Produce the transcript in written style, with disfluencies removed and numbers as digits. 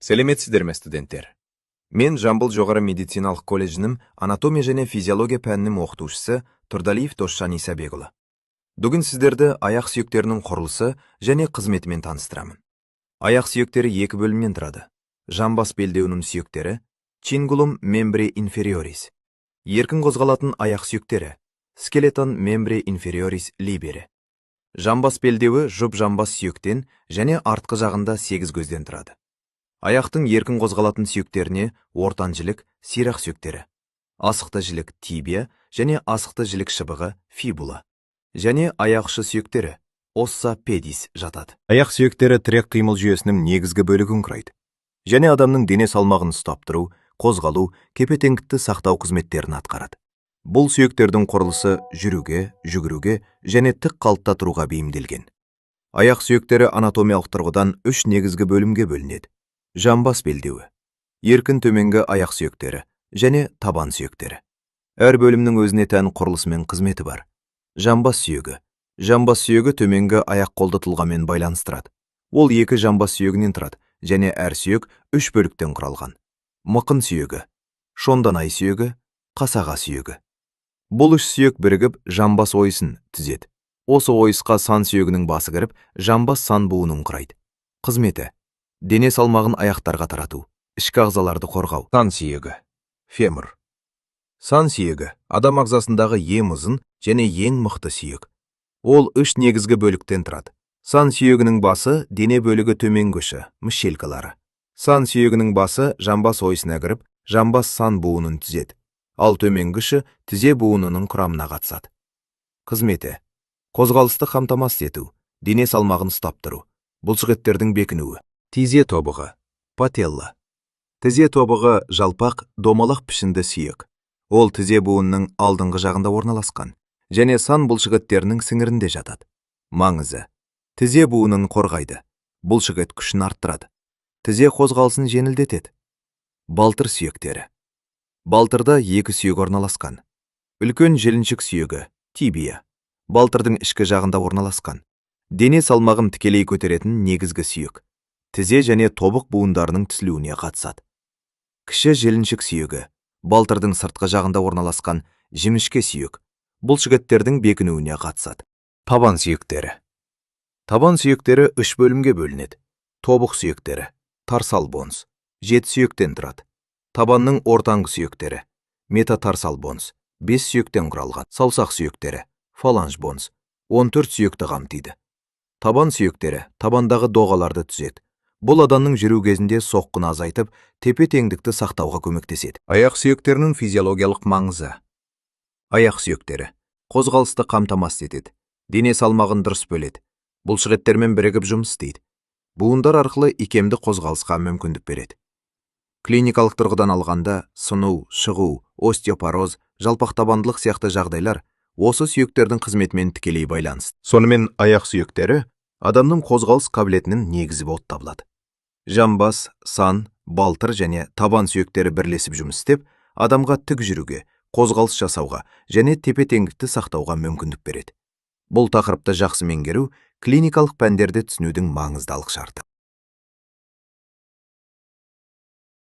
Сәлеметсіздер ме, студенттер? Мен Жамбыл жоғары медициналық колледжінің анатомия және физиология пәнінің оқытушысы Тұрдалиев Досжан Исабекұлы. Бүгін сіздерді аяқ сүйектерінің құрылысы және қызметімен таныстырамын. Аяқ сүйектері екі бөлімнен тұрады. Жамбас белдеуінің сүйектері, чингулум мембре инфериорис. Еркін қозғалатын аяқ сүйектері, скелетон мембре инфериорис либере. Жамбас белдеуі жұп жамбас сүйектен және артқы жағында 8 көзден тұрады. Аяқтың еркін қозғалатын сүйектеріне ортан жілік, сирақ сүйектері, асықты жілік тибия және асықты жілік шыбығы фибула, және аяқ ұшы сүйектері осса педис жатады. Аяқ сүйектері тірек қимыл жүйесінің негізгі бөлігін құрайды, және адамның дене салмағын ұстап тұру, қозғалу, тепе-теңдікті сақтау қызметтерін атқарады. Бұл сүйектердің құрылысы жүруге, жүгіруге және тік қалыпта тұруға бейімделген. Аяқ сүйектері анатомиялық тұрғыдан 3 негізгі бөлімге бөлінеді. Жамбас белдеуі, еркін төменгі аяқ сүйектері және табан сүйектері. Әр бөлімнің өзіне тән құрылысы мен қызметі бар. Жамбас сүйегі. Жамбас сүйегі төменгі аяқ қолды тұлғамен байланыстырады. Ол 2 жамбас сүйегінен тұрады және әр сүйек 3 бөліктен құралған. Мықын сүйегі, шонданай сүйегі, қасаға сүйегі. Бұл 3 сүйек бірігіп жамбас ойысын түзеді. Осы ойысқа сан сүйегінің басы кіріп, жамбас сан буынын құрайды. Қызметі: дене салмағын аяқтарға тарату, ішкі ағзаларды қорғау. Сан сүйегі, фемур. Сан сүйегі адам ағзасындағы ең ұзын және ең мықты сүйек. Ол 3 негізгі бөліктен тұрады. Сан сүйегінің басы дене бөлігі төменгі ұшы, мішелкалары. Сан сүйегінің басы жамбас ойысына кіріп, жамбас сан буынын түзеді. Ал төменгі ұшы тізе буынының құрамына қатысады. Қызметі: қозғалысты қамтамасыз ету, дене салмағын ұстап тұру, бұлшықеттердің бекінуі. Тізе тобығы, пателла. Тізе тобығы жалпақ, домалақ пішінді сүйек. Ол тізе буынының алдыңғы жағында орналасқан және сан бұлшықеттерінің сіңірінде жатады. Маңызы: тізе буынын қорғайды, бұлшықет күшін арттырады, тізе қозғалысын жеңілдетеді. Балтыр сүйектері. Балтырда 2 сүйек орналасқан. Үлкен желіншік сүйегі, тибия, балтырдың ішкі жағында орналасқан. Дене салмағын тікелей көтеретін негізгі сүйек. Тізе және тобық буындарының түзілуіне қатысады. Кіші желіншік сүйегі, балтырдың сыртқы жағында орналасқан жіңішке сүйек, бұлшықеттердің бекінуіне қатысады. Табан сүйектері. Табан сүйектері 3 бөлімге бөлінеді. Тобық сүйектері, тарсал бонс, 7 сүйектен тұрады. Табанның ортаңғы сүйектері, метатарсал бонс, 5 сүйектен құралған. Саусақ сүйектері, фаланж бонс, 14 сүйекті қамтиды. Табан сүйектері табандағы доғаларды түзеді. Бұл адамның жүру кезінде соққыны азайтып, тепе-теңдікті сақтауға көмектеседі. Аяқ сүйектерінің физиологиялық маңызы. Аяқ сүйектері қозғалысты қамтамасыз етеді, дене салмағын дұрыс бөледі, бұлшықеттермен бірігіп жұмыс істейді. Буындар арқылы икемді қозғалысқа мүмкіндік береді. Клиникалық тұрғыдан алғанда, сыну, шығу, остеопороз, жалпақтабандылық сияқты жағдайлар осы сүйектердің қызметімен тікелей байланысты. Сонымен аяқ сүйектері адамның қозғалыс қабілетінің негізі болып табылады. Жамбас, сан, балтыр және табан сүйектері бірлесіп жұмыс істеп, адамға тік жүруге, қозғалыс жасауға және тепе-теңдікті сақтауға мүмкіндік береді. Бұл тақырыпты жақсы меңгеру клиникалық пәндерді түсінудің маңыздылық шарты.